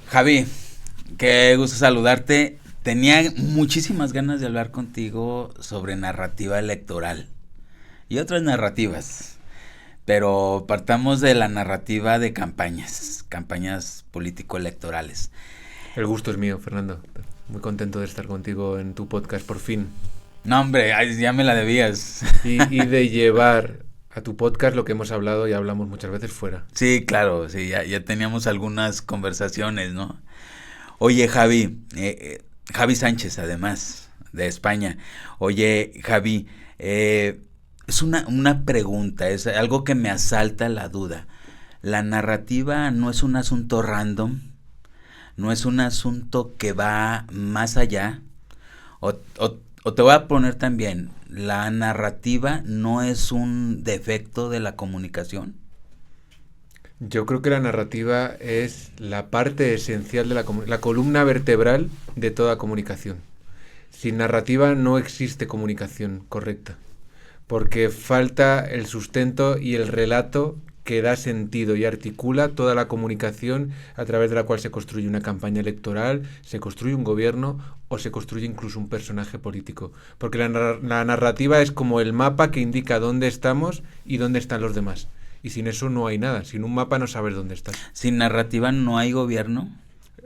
Javi, qué gusto saludarte. Tenía muchísimas ganas de hablar contigo sobre narrativa electoral y otras narrativas, pero partamos de la narrativa de campañas político-electorales. El gusto es mío, Fernando. Muy contento de estar contigo en tu podcast por fin. No, hombre, ya me la debías. Y de llevar a tu podcast lo que hemos hablado y hablamos muchas veces fuera. Sí, claro, sí, ya teníamos algunas conversaciones, ¿no? Oye, Javi, Javi Sánchez, además, de España. Oye, Javi, es una pregunta, es algo que me asalta la duda. ¿La narrativa no es un asunto random? ¿No es un asunto que va más allá? O te voy a poner también, ¿la narrativa no es un defecto de la comunicación? Yo creo que la narrativa es la parte esencial de la columna vertebral de toda comunicación. Sin narrativa no existe comunicación correcta, porque falta el sustento y el relato que da sentido y articula toda la comunicación a través de la cual se construye una campaña electoral, se construye un gobierno o se construye incluso un personaje político. Porque la narrativa es como el mapa que indica dónde estamos y dónde están los demás. Y sin eso no hay nada. Sin un mapa no sabes dónde estás. ¿Sin narrativa no hay gobierno?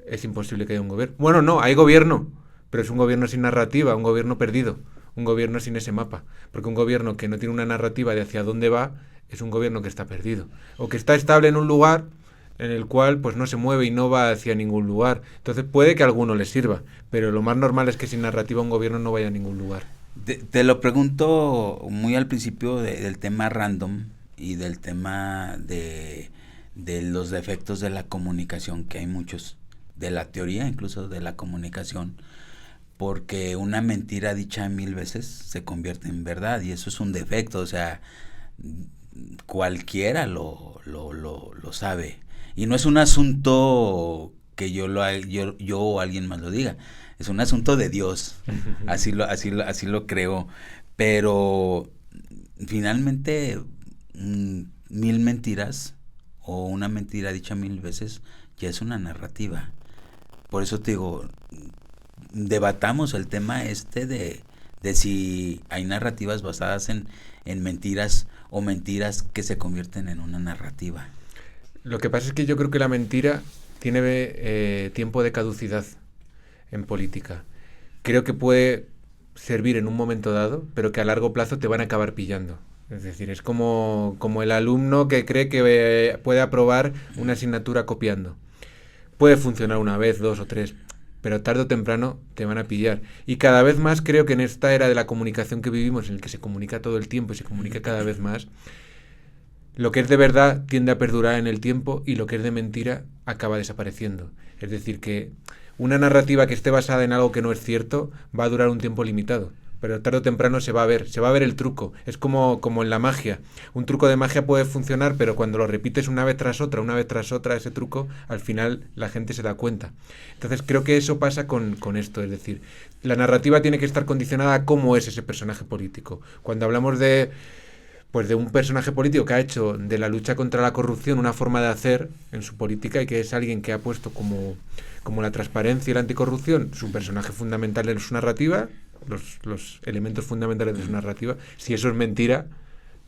Es imposible que haya un gobierno. Bueno, no, hay gobierno, pero es un gobierno sin narrativa, un gobierno perdido, un gobierno sin ese mapa. Porque un gobierno que no tiene una narrativa de hacia dónde va es un gobierno que está perdido. O que está estable en un lugar en el cual pues no se mueve y no va hacia ningún lugar. Entonces puede que a alguno le sirva, pero lo más normal es que sin narrativa un gobierno no vaya a ningún lugar. Te lo pregunto muy al principio del tema random y del tema de los defectos de la comunicación, que hay muchos, de la teoría incluso de la comunicación, porque una mentira dicha 1000 veces se convierte en verdad y eso es un defecto, o sea, cualquiera lo sabe. Y no es un asunto que yo o alguien más lo diga, es un asunto de Dios, así lo creo, pero finalmente 1000 mentiras o una mentira dicha 1000 veces ya es una narrativa. Por eso te digo, debatamos el tema de si hay narrativas basadas en mentiras o mentiras que se convierten en una narrativa. Lo que pasa es que yo creo que la mentira tiene tiempo de caducidad en política. Creo que puede servir en un momento dado, pero que a largo plazo te van a acabar pillando. Es decir, es como el alumno que cree que puede aprobar una asignatura copiando. Puede funcionar una vez, 2 o 3, pero tarde o temprano te van a pillar. Y cada vez más creo que en esta era de la comunicación que vivimos, en el que se comunica todo el tiempo y se comunica cada vez más, lo que es de verdad tiende a perdurar en el tiempo y lo que es de mentira acaba desapareciendo. Es decir, que una narrativa que esté basada en algo que no es cierto va a durar un tiempo limitado, pero tarde o temprano se va a ver el truco. Es como en la magia. Un truco de magia puede funcionar, pero cuando lo repites una vez tras otra, ese truco, al final la gente se da cuenta. Entonces creo que eso pasa con esto, es decir, la narrativa tiene que estar condicionada a cómo es ese personaje político. Cuando hablamos de un personaje político que ha hecho de la lucha contra la corrupción una forma de hacer en su política y que es alguien que ha puesto como la transparencia y la anticorrupción su personaje fundamental en su narrativa, los elementos fundamentales de su narrativa. Si eso es mentira,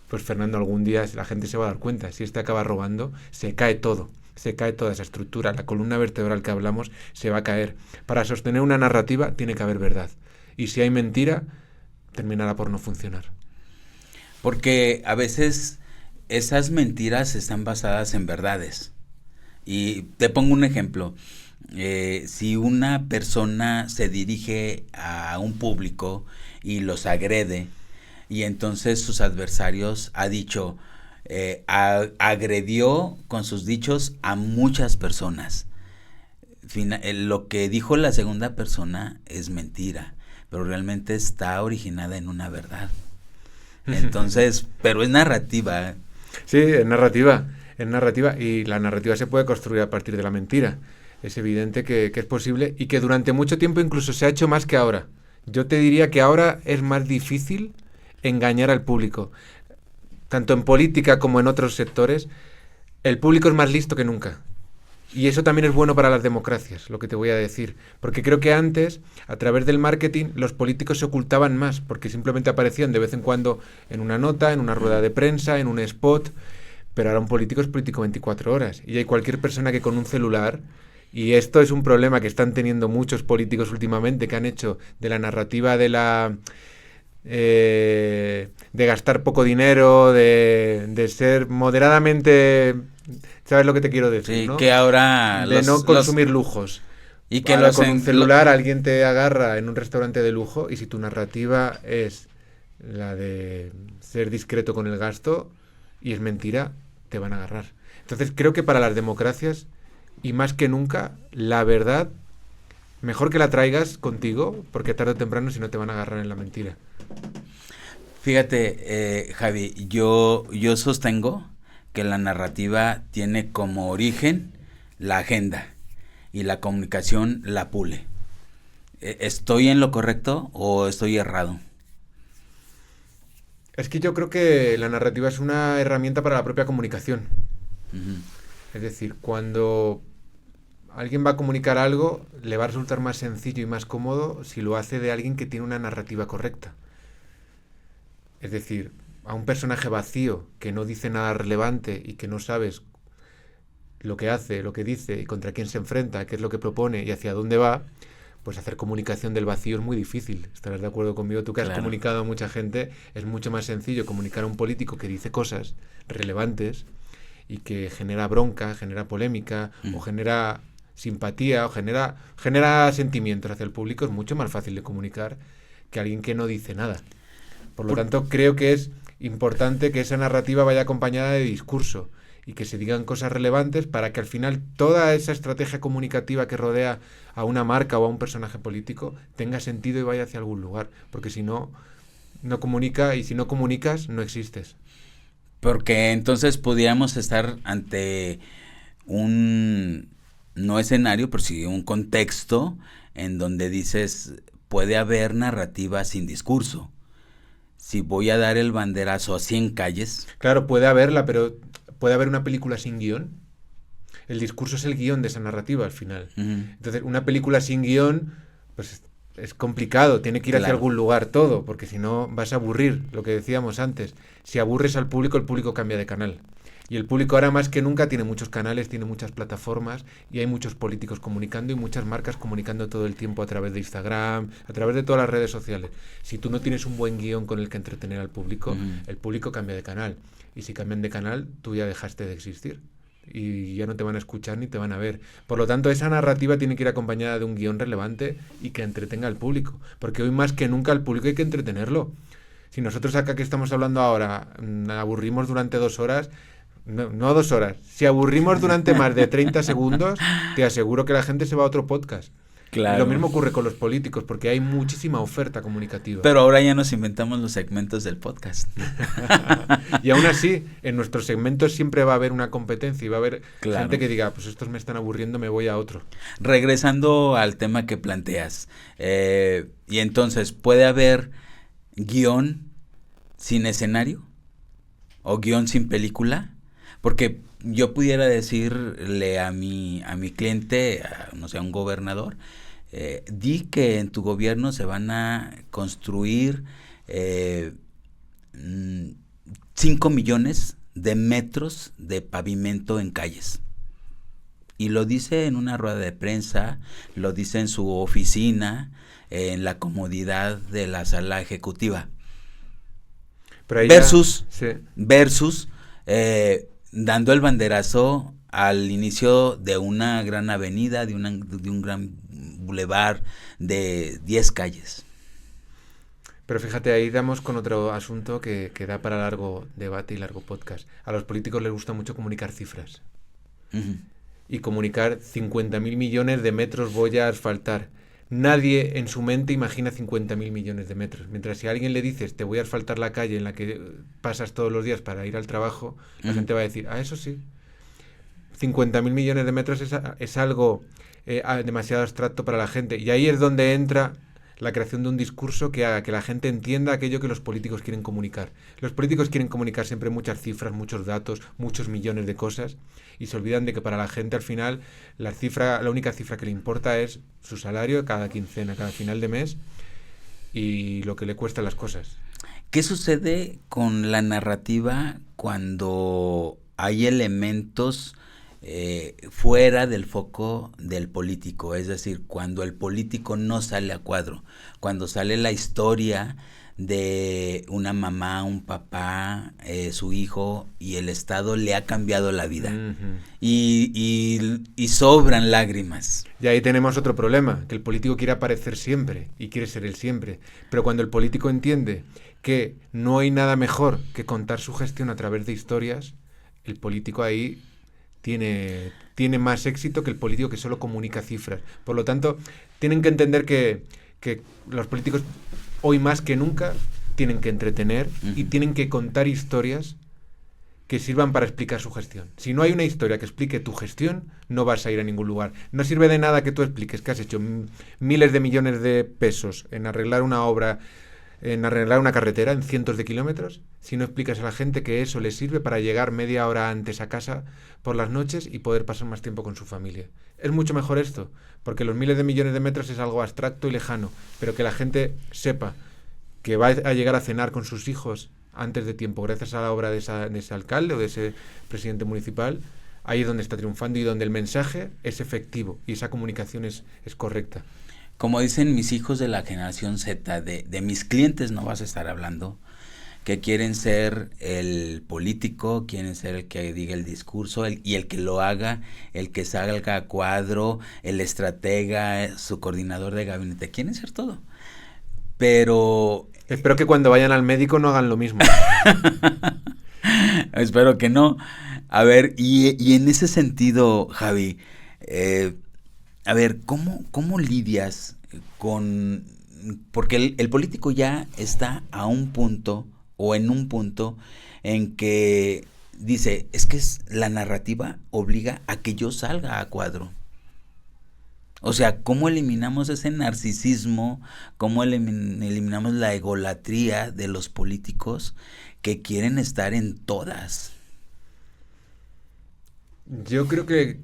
pues Fernando, algún día la gente se va a dar cuenta. Si acaba robando, se cae todo. Se cae toda esa estructura. La columna vertebral que hablamos se va a caer. Para sostener una narrativa tiene que haber verdad. Y si hay mentira, terminará por no funcionar. Porque a veces esas mentiras están basadas en verdades. Y te pongo un ejemplo. Si una persona se dirige a un público y los agrede, y entonces sus adversarios ha dicho, agredió con sus dichos a muchas personas. Lo que dijo la segunda persona es mentira, pero realmente está originada en una verdad. Entonces, pero es narrativa. Sí, es narrativa, y la narrativa se puede construir a partir de la mentira. Es evidente que es posible y que durante mucho tiempo incluso se ha hecho más que ahora. Yo te diría que ahora es más difícil engañar al público. Tanto en política como en otros sectores, el público es más listo que nunca. Y eso también es bueno para las democracias, lo que te voy a decir. Porque creo que antes, a través del marketing, los políticos se ocultaban más, porque simplemente aparecían de vez en cuando en una nota, en una rueda de prensa, en un spot, pero ahora un político es político 24 horas. Y hay cualquier persona que con un celular, y esto es un problema que están teniendo muchos políticos últimamente, que han hecho de la narrativa de gastar poco dinero, de ser moderadamente... ¿Sabes lo que te quiero decir? Sí, ¿no? que ahora De no consumir lujos. y que Ahora los con un celular alguien te agarra en un restaurante de lujo y si tu narrativa es la de ser discreto con el gasto y es mentira, te van a agarrar. Entonces creo que para las democracias y más que nunca la verdad mejor que la traigas contigo porque tarde o temprano si no te van a agarrar en la mentira. Fíjate, Javi, yo sostengo que la narrativa tiene como origen la agenda y la comunicación la pule. ¿Estoy en lo correcto o estoy errado? Es que yo creo que la narrativa es una herramienta para la propia comunicación. Uh-huh. Es decir, cuando alguien va a comunicar algo, le va a resultar más sencillo y más cómodo si lo hace de alguien que tiene una narrativa correcta. Es decir, a un personaje vacío que no dice nada relevante y que no sabes lo que hace, lo que dice y contra quién se enfrenta, qué es lo que propone y hacia dónde va, pues hacer comunicación del vacío es muy difícil. ¿Estarás de acuerdo conmigo? Tú que has comunicado a mucha gente, es mucho más sencillo comunicar a un político que dice cosas relevantes y que genera bronca, genera polémica o genera simpatía o genera sentimientos hacia el público. Es mucho más fácil de comunicar que alguien que no dice nada. Por lo tanto, creo que es importante que esa narrativa vaya acompañada de discurso y que se digan cosas relevantes para que al final toda esa estrategia comunicativa que rodea a una marca o a un personaje político tenga sentido y vaya hacia algún lugar. Porque si no, no comunica y si no comunicas, no existes. Porque entonces podríamos estar ante un, no escenario, pero sí un contexto en donde dices, puede haber narrativa sin discurso. Si voy a dar el banderazo a 100 calles... Claro, puede haberla, pero puede haber una película sin guión. El discurso es el guión de esa narrativa al final. Uh-huh. Entonces, una película sin guión, pues es complicado, tiene que ir hacia algún lugar todo, porque si no vas a aburrir, lo que decíamos antes. Si aburres al público, el público cambia de canal. Y el público ahora más que nunca tiene muchos canales, tiene muchas plataformas y hay muchos políticos comunicando y muchas marcas comunicando todo el tiempo a través de Instagram, a través de todas las redes sociales. Si tú no tienes un buen guión con el que entretener al público, el público cambia de canal. Y si cambian de canal, tú ya dejaste de existir. Y ya no te van a escuchar ni te van a ver. Por lo tanto, esa narrativa tiene que ir acompañada de un guión relevante y que entretenga al público. Porque hoy más que nunca al público hay que entretenerlo. Si nosotros acá que estamos hablando ahora aburrimos durante 2 horas... No 2 horas. Si aburrimos durante más de 30 segundos, te aseguro que la gente se va a otro podcast. Claro. Y lo mismo ocurre con los políticos, porque hay muchísima oferta comunicativa. Pero ahora ya nos inventamos los segmentos del podcast. Y aún así, en nuestros segmentos siempre va a haber una competencia y va a haber gente que diga, pues estos me están aburriendo, me voy a otro. Regresando al tema que planteas, y entonces, ¿puede haber guión sin escenario? ¿O guión sin película? Porque yo pudiera decirle a mi cliente, no sé, a un gobernador, di que en tu gobierno se van a construir 5 millones de metros de pavimento en calles. Y lo dice en una rueda de prensa, lo dice en su oficina, en la comodidad de la sala ejecutiva. Pero versus dando el banderazo al inicio de una gran avenida, de un gran bulevar de 10 calles. Pero fíjate, ahí damos con otro asunto que da para largo debate y largo podcast. A los políticos les gusta mucho comunicar cifras. Uh-huh. Y comunicar 50.000 millones de metros voy a asfaltar. Nadie en su mente imagina 50.000 millones de metros. Mientras si a alguien le dices, te voy a asfaltar la calle en la que pasas todos los días para ir al trabajo, la gente va a decir, eso sí. 50.000 millones de metros es algo demasiado abstracto para la gente. Y ahí es donde entra la creación de un discurso que haga que la gente entienda aquello que los políticos quieren comunicar. Los políticos quieren comunicar siempre muchas cifras, muchos datos, muchos millones de cosas, y se olvidan de que para la gente al final la única cifra que le importa es su salario cada quincena, cada final de mes, y lo que le cuestan las cosas. ¿Qué sucede con la narrativa cuando hay elementos fuera del foco del político? Es decir, cuando el político no sale a cuadro, cuando sale la historia de una mamá, un papá, su hijo, y el Estado le ha cambiado la vida. Uh-huh. Y sobran lágrimas. Y ahí tenemos otro problema, que el político quiere aparecer siempre y quiere ser él siempre. Pero cuando el político entiende que no hay nada mejor que contar su gestión a través de historias, el político ahí tiene más éxito que el político que solo comunica cifras. Por lo tanto, tienen que entender que los políticos hoy más que nunca tienen que entretener y tienen que contar historias que sirvan para explicar su gestión. Si no hay una historia que explique tu gestión, no vas a ir a ningún lugar. No sirve de nada que tú expliques que has hecho miles de millones de pesos en arreglar una obra, en arreglar una carretera en cientos de kilómetros, si no explicas a la gente que eso les sirve para llegar media hora antes a casa por las noches y poder pasar más tiempo con su familia. Es mucho mejor esto, porque los miles de millones de metros es algo abstracto y lejano, pero que la gente sepa que va a llegar a cenar con sus hijos antes de tiempo gracias a la obra de ese alcalde o de ese presidente municipal, ahí es donde está triunfando y donde el mensaje es efectivo y esa comunicación es correcta. Como dicen mis hijos de la generación Z, de mis clientes no vas a estar hablando, que quieren ser el político, quieren ser el que diga el discurso y el que lo haga, el que salga a cuadro, el estratega, su coordinador de gabinete, quieren ser todo. Pero... Espero que cuando vayan al médico no hagan lo mismo. Espero que no. A ver, y en ese sentido, Javi, a ver, ¿cómo lidias con...? Porque el político ya está a un punto o en un punto en que dice, es que la narrativa obliga a que yo salga a cuadro. O sea, ¿cómo eliminamos ese narcisismo? ¿Cómo eliminamos la egolatría de los políticos que quieren estar en todas? Yo creo que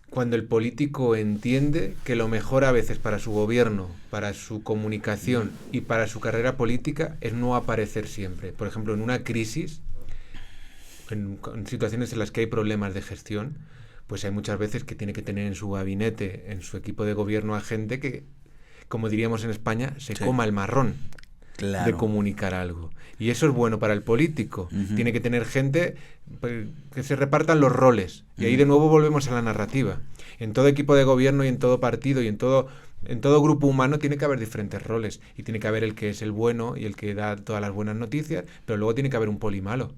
cuando el político entiende que lo mejor a veces para su gobierno, para su comunicación y para su carrera política es no aparecer siempre. Por ejemplo, en una crisis, en situaciones en las que hay problemas de gestión, pues hay muchas veces que tiene que tener en su gabinete, en su equipo de gobierno, a gente que, como diríamos en España, se coma el marrón de comunicar algo. Y eso es bueno para el político. Uh-huh. Tiene que tener gente que se repartan los roles. Y ahí de nuevo volvemos a la narrativa. En todo equipo de gobierno y en todo partido y en todo grupo humano tiene que haber diferentes roles. Y tiene que haber el que es el bueno y el que da todas las buenas noticias, pero luego tiene que haber un poli malo.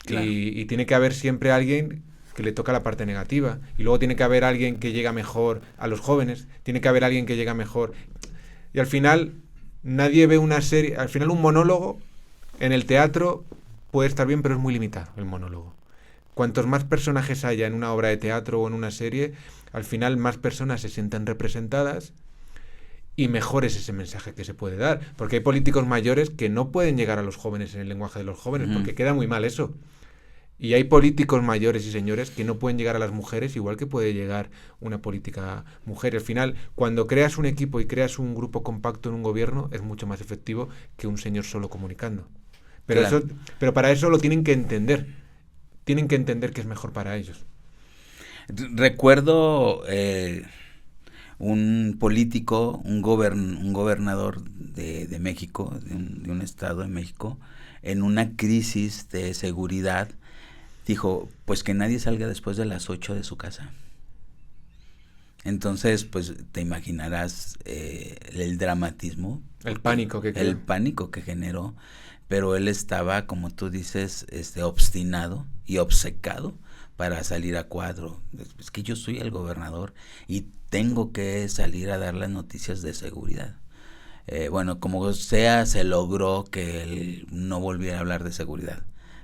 Claro. Y tiene que haber siempre alguien que le toca la parte negativa. Y luego tiene que haber alguien que llega mejor a los jóvenes. Tiene que haber alguien que llega mejor. Y al final, nadie ve una serie... Al final un monólogo en el teatro puede estar bien, pero es muy limitado el monólogo. Cuantos más personajes haya en una obra de teatro o en una serie, al final más personas se sientan representadas y mejor es ese mensaje que se puede dar. Porque hay políticos mayores que no pueden llegar a los jóvenes en el lenguaje de los jóvenes, porque queda muy mal eso. Y hay políticos mayores y señores que no pueden llegar a las mujeres igual que puede llegar una política mujer. Al final, cuando creas un equipo y creas un grupo compacto en un gobierno, es mucho más efectivo que un señor solo comunicando. Pero, claro, pero para eso lo tienen que entender. Tienen que entender que es mejor para ellos. Recuerdo un político, un gobernador de México, de un estado de México, en una crisis de seguridad, dijo, pues que nadie salga después de las 8 de su casa. Entonces, pues te imaginarás el dramatismo. El pánico que creó. El pánico que generó. Pero él estaba, como tú dices, obstinado y obcecado para salir a cuadro. Es que yo soy el gobernador y tengo que salir a dar las noticias de seguridad. Bueno, como sea, se logró que él no volviera a hablar de seguridad,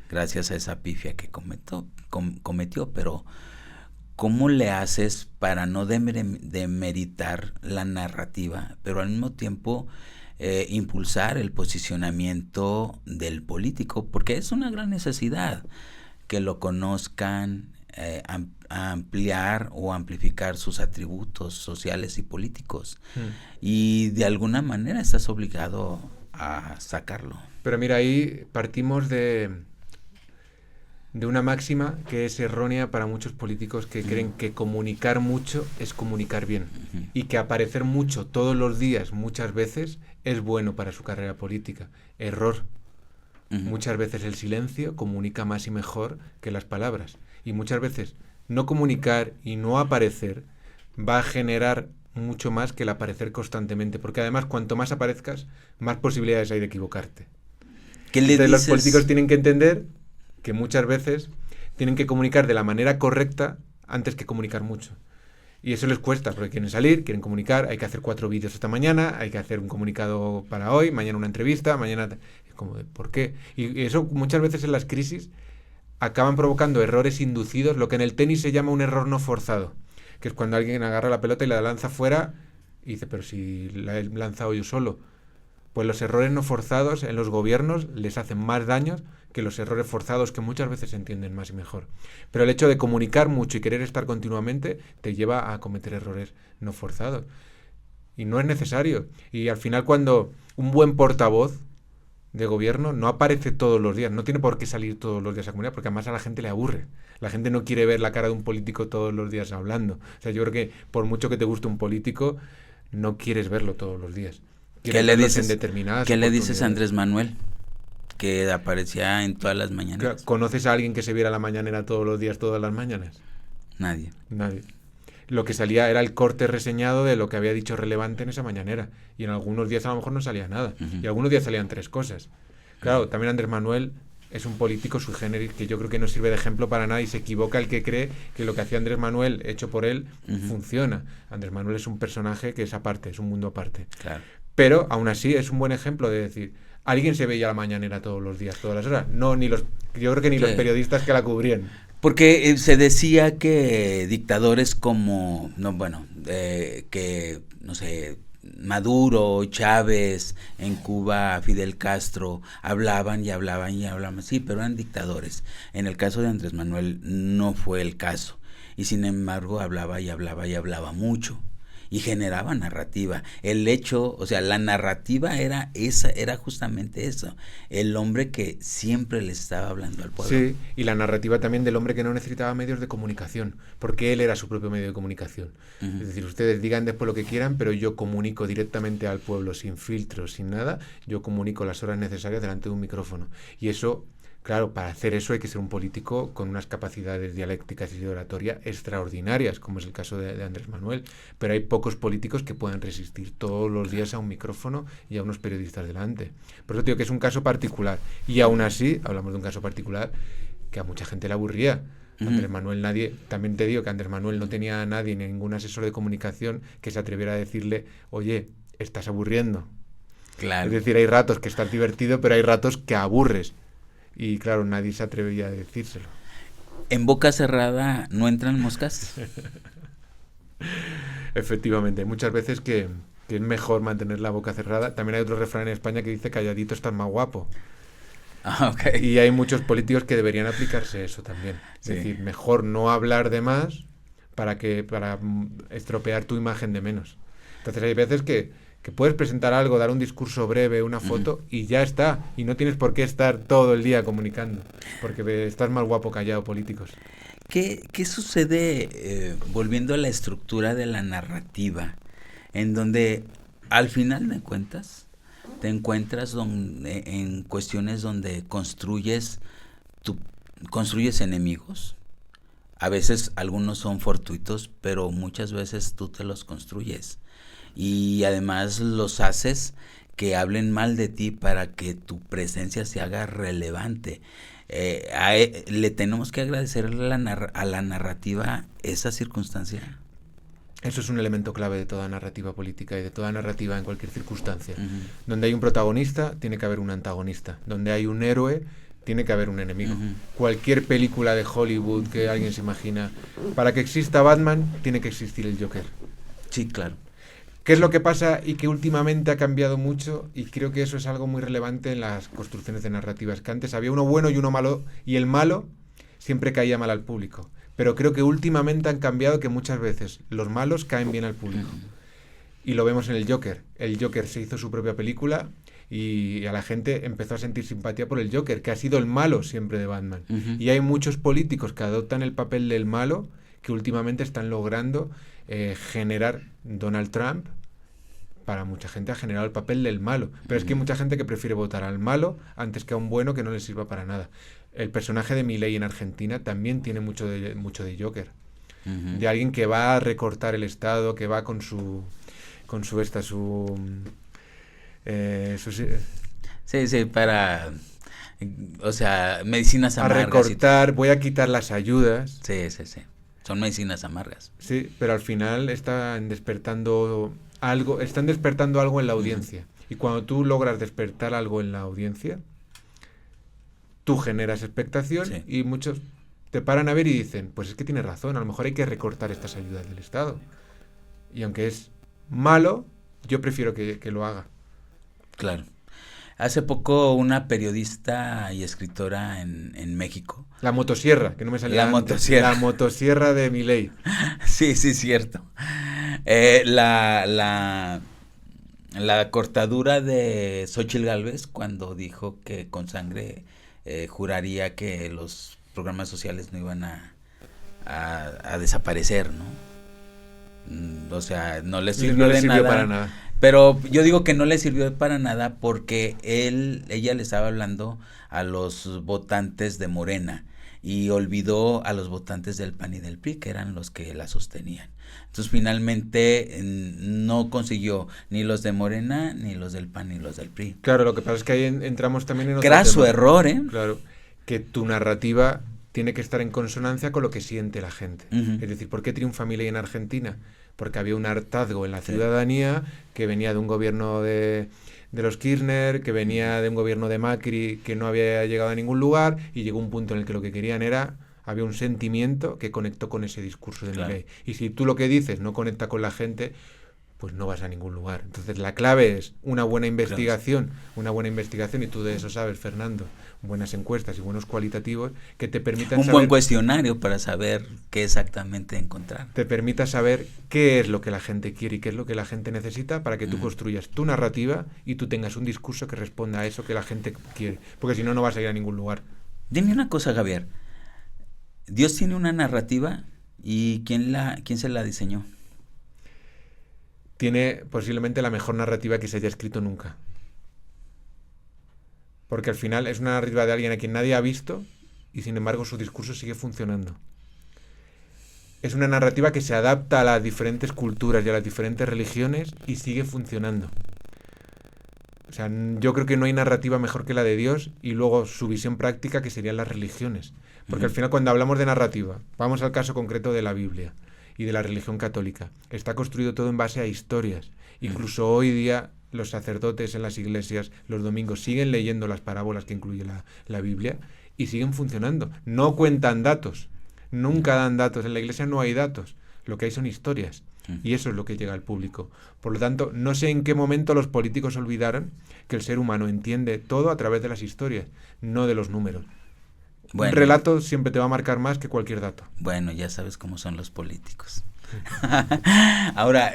gracias a esa pifia que cometió, pero ¿cómo le haces para no demeritar la narrativa, pero al mismo tiempo impulsar el posicionamiento del político? Porque es una gran necesidad que lo conozcan, ampliar o amplificar sus atributos sociales y políticos. Y de alguna manera estás obligado a sacarlo. Pero mira, ahí partimos de una máxima que es errónea para muchos políticos que creen que comunicar mucho es comunicar bien y que aparecer mucho todos los días, muchas veces, es bueno para su carrera política. Error. Muchas veces el silencio comunica más y mejor que las palabras. Y muchas veces no comunicar y no aparecer va a generar mucho más que el aparecer constantemente, porque además cuanto más aparezcas, más posibilidades hay de equivocarte. Entonces los políticos tienen que entender que muchas veces tienen que comunicar de la manera correcta antes que comunicar mucho. Y eso les cuesta, porque quieren salir, quieren comunicar, hay que hacer 4 vídeos esta mañana, hay que hacer un comunicado para hoy, mañana una entrevista, mañana... Es como, ¿por qué? Y eso muchas veces en las crisis acaban provocando errores inducidos, lo que en el tenis se llama un error no forzado, que es cuando alguien agarra la pelota y la lanza fuera y dice, pero si la he lanzado yo solo. Pues los errores no forzados en los gobiernos les hacen más daños que los errores forzados, que muchas veces se entienden más y mejor. Pero el hecho de comunicar mucho y querer estar continuamente te lleva a cometer errores no forzados. Y no es necesario. Y al final, cuando un buen portavoz de gobierno no aparece todos los días, no tiene por qué salir todos los días a comunicar, porque además a la gente le aburre. La gente no quiere ver la cara de un político todos los días hablando. O sea, yo creo que por mucho que te guste un político, no quieres verlo todos los días. ¿Qué le dices a Andrés Manuel? Que aparecía en todas las mañanas. ¿Conoces a alguien que se viera la mañanera todos los días, todas las mañanas? Nadie. Lo que salía era el corte reseñado de lo que había dicho relevante en esa mañanera. Y en algunos días a lo mejor no salía nada. Y algunos días salían 3 cosas. Claro, también Andrés Manuel es un político sui generis que yo creo que no sirve de ejemplo para nada, y se equivoca el que cree que lo que hacía Andrés Manuel, hecho por él, funciona. Andrés Manuel es un personaje que es aparte, es un mundo aparte. Claro. Pero aún así es un buen ejemplo de decir, ¿alguien se veía la mañanera todos los días, todas las horas? No, yo creo que ni los periodistas que la cubrían. Porque se decía que dictadores como, Maduro, Chávez, en Cuba, Fidel Castro, hablaban, sí, pero eran dictadores. En el caso de Andrés Manuel no fue el caso. Y sin embargo hablaba mucho. Y generaba narrativa. El hecho, o sea, la narrativa era justamente eso. El hombre que siempre le estaba hablando al pueblo. Sí, y la narrativa también del hombre que no necesitaba medios de comunicación, porque él era su propio medio de comunicación. Es decir, ustedes digan después lo que quieran, pero yo comunico directamente al pueblo, sin filtros, sin nada. Yo comunico las horas necesarias delante de un micrófono. Y eso... Claro, para hacer eso hay que ser un político con unas capacidades dialécticas y de oratoria extraordinarias, como es el caso de Andrés Manuel. Pero hay pocos políticos que puedan resistir todos los días a un micrófono y a unos periodistas delante. Por eso digo que es un caso particular. Y aún así, hablamos de un caso particular que a mucha gente le aburría. Andrés Manuel, también te digo que Andrés Manuel no tenía a nadie, ningún asesor de comunicación que se atreviera a decirle, oye, estás aburriendo. Claro. Es decir, hay ratos que estás divertido, pero hay ratos que aburres. Y claro, nadie se atrevía a decírselo. ¿En boca cerrada no entran moscas? Efectivamente, hay muchas veces que es mejor mantener la boca cerrada. También hay otro refrán en España que dice calladito estás más guapo. Okay. Y hay muchos políticos que deberían aplicarse eso también. Es decir, mejor no hablar de más para estropear tu imagen de menos. Entonces hay veces que puedes presentar algo, dar un discurso breve, una foto, y ya está. Y no tienes por qué estar todo el día comunicando, porque estás más guapo callado, políticos. ¿Qué sucede, volviendo a la estructura de la narrativa, en donde al final de cuentas te encuentras en cuestiones donde construyes enemigos? A veces algunos son fortuitos, pero muchas veces tú te los construyes. Y además los haces que hablen mal de ti para que tu presencia se haga relevante. ¿Le tenemos que agradecer a la narrativa esa circunstancia? Eso es un elemento clave de toda narrativa política y de toda narrativa en cualquier circunstancia. Donde hay un protagonista, tiene que haber un antagonista. Donde hay un héroe, tiene que haber un enemigo. Cualquier película de Hollywood que alguien se imagina, para que exista Batman, tiene que existir el Joker. Sí, claro. ¿Qué es lo que pasa y que últimamente ha cambiado mucho? Y creo que eso es algo muy relevante en las construcciones de narrativas, que antes había uno bueno y uno malo, y el malo siempre caía mal al público. Pero creo que últimamente han cambiado, que muchas veces los malos caen bien al público. Y lo vemos en el Joker. El Joker se hizo su propia película y a la gente empezó a sentir simpatía por el Joker, que ha sido el malo siempre de Batman. Y hay muchos políticos que adoptan el papel del malo que últimamente están logrando generar. Donald Trump, para mucha gente, ha generado el papel del malo. Pero es que hay mucha gente que prefiere votar al malo antes que a un bueno que no le sirva para nada. El personaje de Milei en Argentina también tiene mucho de Joker. De alguien que va a recortar el Estado, que va con su Sí, para, o sea, medicinas amargas. A recortar, voy a quitar las ayudas. Sí. Son medicinas amargas. Sí, pero al final están despertando algo en la audiencia. Y cuando tú logras despertar algo en la audiencia, tú generas expectación y muchos te paran a ver y dicen, pues es que tiene razón, a lo mejor hay que recortar estas ayudas del Estado. Y aunque es malo, yo prefiero que lo haga. Claro. Hace poco una periodista y escritora en México. La motosierra, que no me salía antes. Motosierra. La motosierra de Milei. Sí, cierto. La cortadura de Xóchitl Gálvez cuando dijo que con sangre juraría que los programas sociales no iban a desaparecer, ¿no? O sea, no le sirvió para nada. Pero yo digo que no le sirvió para nada porque ella le estaba hablando a los votantes de Morena y olvidó a los votantes del PAN y del PRI, que eran los que la sostenían. Entonces finalmente no consiguió ni los de Morena, ni los del PAN, ni los del PRI. Claro, lo que pasa es que ahí entramos también en otro Craso tema. error, ¿eh? Claro, que tu narrativa tiene que estar en consonancia con lo que siente la gente. Es decir, ¿por qué triunfa Milei en Argentina? Porque había un hartazgo en la ciudadanía que venía de un gobierno de los Kirchner, que venía de un gobierno de Macri que no había llegado a ningún lugar, y llegó un punto en el que lo que querían había un sentimiento que conectó con ese discurso de Milei. Y si tú lo que dices no conecta con la gente, pues no vas a ningún lugar. Entonces la clave es una buena investigación, y tú de eso sabes, Fernando, buenas encuestas y buenos cualitativos que te permitan un buen cuestionario para saber qué exactamente encontrar. Te permita saber qué es lo que la gente quiere y qué es lo que la gente necesita para que tú construyas tu narrativa y tú tengas un discurso que responda a eso que la gente quiere. Porque si no, no vas a ir a ningún lugar. Dime una cosa, Javier. Dios tiene una narrativa y ¿quién se la diseñó? Tiene posiblemente la mejor narrativa que se haya escrito nunca. Porque al final es una narrativa de alguien a quien nadie ha visto y sin embargo su discurso sigue funcionando. Es una narrativa que se adapta a las diferentes culturas y a las diferentes religiones y sigue funcionando. O sea, yo creo que no hay narrativa mejor que la de Dios y luego su visión práctica, que serían las religiones. Porque al final, cuando hablamos de narrativa, vamos al caso concreto de la Biblia y de la religión católica. Está construido todo en base a historias. Incluso hoy día los sacerdotes en las iglesias los domingos siguen leyendo las parábolas que incluye la Biblia y siguen funcionando. No cuentan datos, nunca dan datos. En la iglesia no hay datos, lo que hay son historias. Y eso es lo que llega al público. Por lo tanto, no sé en qué momento los políticos olvidaron que el ser humano entiende todo a través de las historias, no de los números. Bueno, un relato siempre te va a marcar más que cualquier dato. Bueno, ya sabes cómo son los políticos. Ahora,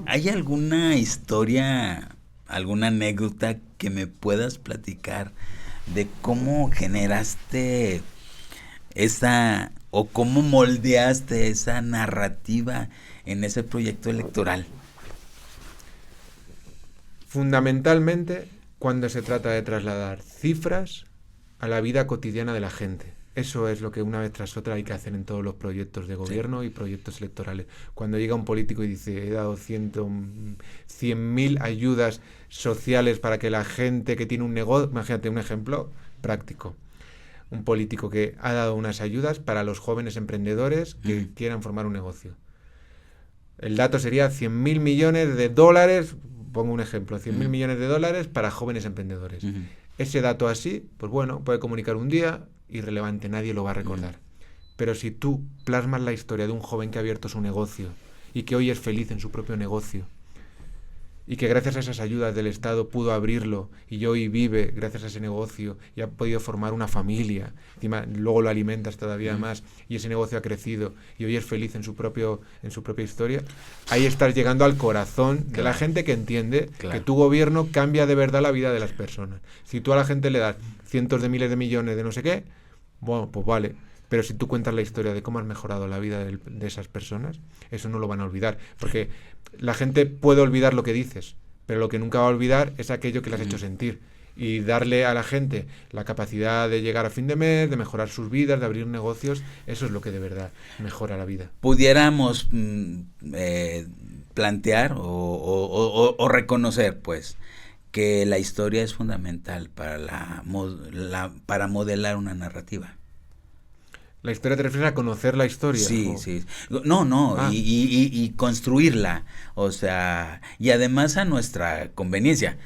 ¿hay alguna historia, alguna anécdota que me puedas platicar de cómo generaste esa, o cómo moldeaste esa narrativa en ese proyecto electoral? Fundamentalmente, cuando se trata de trasladar cifras a la vida cotidiana de la gente. Eso es lo que una vez tras otra hay que hacer en todos los proyectos de gobierno y proyectos electorales. Cuando llega un político y dice, he dado 100.000 ayudas sociales para que la gente que tiene un negocio, imagínate un ejemplo práctico, un político que ha dado unas ayudas para los jóvenes emprendedores que quieran formar un negocio. El dato sería 100.000 millones de dólares, pongo un ejemplo, 100.000 millones de dólares para jóvenes emprendedores. ese dato así, pues bueno, puede comunicar un día, irrelevante, nadie lo va a recordar. Pero si tú plasmas la historia de un joven que ha abierto su negocio y que hoy es feliz en su propio negocio, y que gracias a esas ayudas del Estado pudo abrirlo y hoy vive gracias a ese negocio y ha podido formar una familia, encima luego lo alimentas todavía más y ese negocio ha crecido y hoy es feliz en su propia historia, ahí estás llegando al corazón de la gente que entiende que tu gobierno cambia de verdad la vida de las personas. Si tú a la gente le das cientos de miles de millones de no sé qué, bueno, pues vale. Pero si tú cuentas la historia de cómo has mejorado la vida de esas personas, eso no lo van a olvidar. Porque la gente puede olvidar lo que dices, pero lo que nunca va a olvidar es aquello que le has hecho sentir. Y darle a la gente la capacidad de llegar a fin de mes, de mejorar sus vidas, de abrir negocios, eso es lo que de verdad mejora la vida. Pudiéramos plantear o reconocer, pues, que la historia es fundamental para para modelar una narrativa. ¿La historia te refieres a conocer la historia? Sí, sí. No, y construirla, o sea, y además a nuestra conveniencia,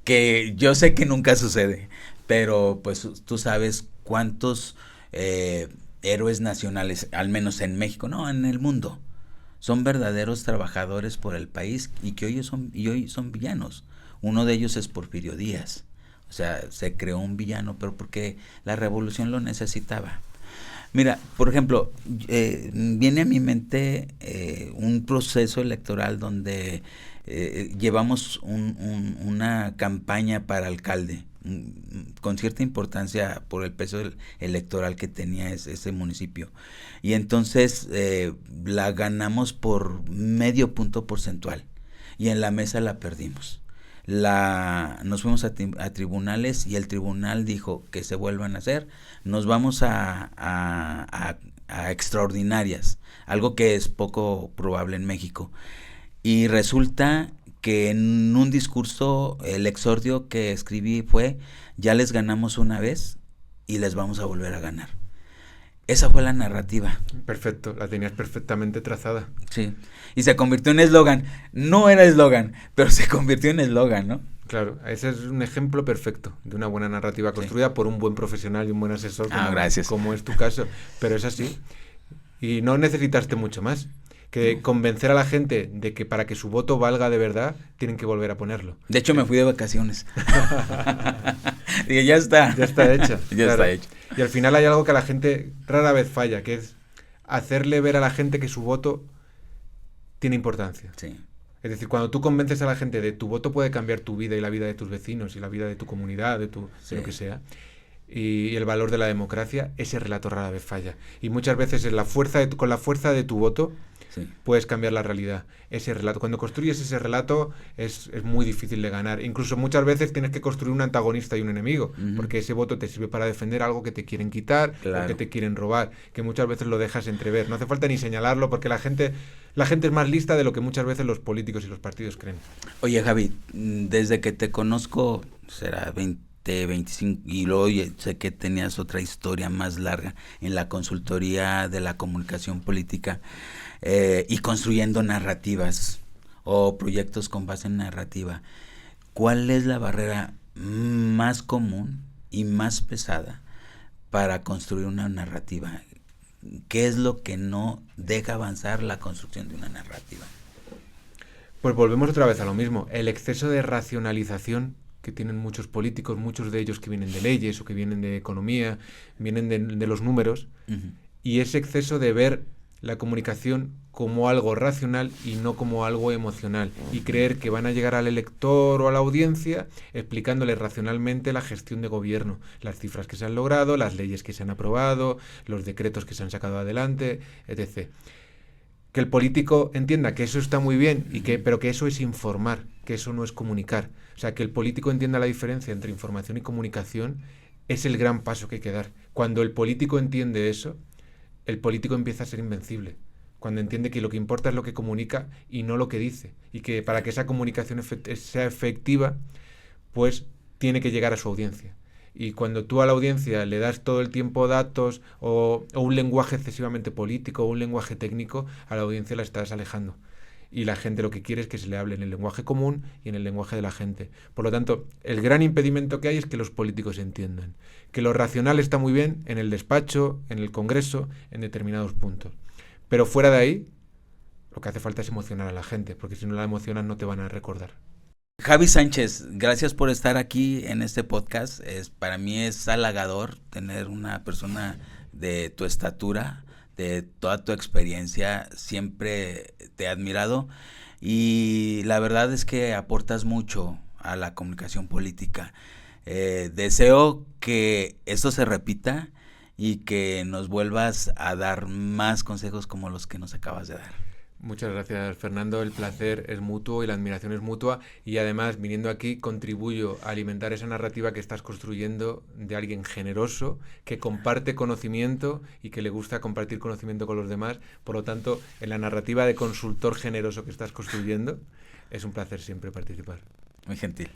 que yo sé que nunca sucede, pero pues tú sabes cuántos héroes nacionales, al menos en México, no, en el mundo, son verdaderos trabajadores por el país y que hoy son villanos. Uno de ellos es Porfirio Díaz, o sea, se creó un villano, pero porque la revolución lo necesitaba. Mira, por ejemplo, viene a mi mente un proceso electoral donde llevamos una campaña para alcalde con cierta importancia por el peso electoral que tenía ese municipio. Y entonces la ganamos por medio punto porcentual y en la mesa la perdimos. Nos fuimos a tribunales y el tribunal dijo que se vuelvan a hacer, nos vamos a extraordinarias, algo que es poco probable en México. Y resulta que en un discurso el exordio que escribí fue: ya les ganamos una vez y les vamos a volver a ganar. Esa fue la narrativa. Perfecto, la tenías perfectamente trazada. Sí, y se convirtió en eslogan. No era eslogan, pero se convirtió en eslogan, ¿no? Claro, ese es un ejemplo perfecto de una buena narrativa construida por un buen profesional y un buen asesor, como es tu caso. Pero es así. Y no necesitaste mucho más que convencer a la gente de que para que su voto valga de verdad, tienen que volver a ponerlo. De hecho, me fui de vacaciones. Dije, ya está. Ya está hecha. Ya está hecho. Y al final hay algo que a la gente rara vez falla, que es hacerle ver a la gente que su voto tiene importancia. Sí. Es decir, cuando tú convences a la gente de tu voto puede cambiar tu vida y la vida de tus vecinos y la vida de tu comunidad, de lo que sea, y el valor de la democracia, ese relato rara vez falla. Y muchas veces con la fuerza de tu voto puedes cambiar la realidad. Ese relato, cuando construyes ese relato es muy difícil de ganar. Incluso muchas veces tienes que construir un antagonista y un enemigo, porque ese voto te sirve para defender algo que te quieren quitar o que te quieren robar, que muchas veces lo dejas entrever. No hace falta ni señalarlo, porque la gente es más lista de lo que muchas veces los políticos y los partidos creen. Oye, Javi, desde que te conozco, será 25, y luego sé que tenías otra historia más larga en la consultoría de la comunicación política, y construyendo narrativas o proyectos con base en narrativa. ¿Cuál es la barrera más común y más pesada para construir una narrativa? ¿Qué es lo que no deja avanzar la construcción de una narrativa? Pues volvemos otra vez a lo mismo, el exceso de racionalización que tienen muchos políticos, muchos de ellos que vienen de leyes o que vienen de economía, vienen de los números, y ese exceso de ver la comunicación como algo racional y no como algo emocional, y creer que van a llegar al elector o a la audiencia explicándole racionalmente la gestión de gobierno, las cifras que se han logrado, las leyes que se han aprobado, los decretos que se han sacado adelante, etc. Que el político entienda que eso está muy bien, pero que eso es informar, que eso no es comunicar. O sea, que el político entienda la diferencia entre información y comunicación es el gran paso que hay que dar. Cuando el político entiende eso, el político empieza a ser invencible. Cuando entiende que lo que importa es lo que comunica y no lo que dice. Y que para que esa comunicación sea efectiva, pues tiene que llegar a su audiencia. Y cuando tú a la audiencia le das todo el tiempo datos o un lenguaje excesivamente político o un lenguaje técnico, a la audiencia la estás alejando. y la gente lo que quiere es que se le hable en el lenguaje común y en el lenguaje de la gente. Por lo tanto, el gran impedimento que hay es que los políticos entiendan. Que lo racional está muy bien en el despacho, en el Congreso, en determinados puntos. Pero fuera de ahí, lo que hace falta es emocionar a la gente, porque si no la emocionan no te van a recordar. Javi Sánchez, gracias por estar aquí en este podcast. Para mí es halagador tener una persona de tu estatura, de toda tu experiencia. Siempre te he admirado y la verdad es que aportas mucho a la comunicación política. Deseo que esto se repita y que nos vuelvas a dar más consejos como los que nos acabas de dar. Muchas gracias, Fernando. El placer es mutuo y la admiración es mutua. Y además, viniendo aquí, contribuyo a alimentar esa narrativa que estás construyendo de alguien generoso, que comparte conocimiento y que le gusta compartir conocimiento con los demás. Por lo tanto, en la narrativa de consultor generoso que estás construyendo, es un placer siempre participar. Muy gentil.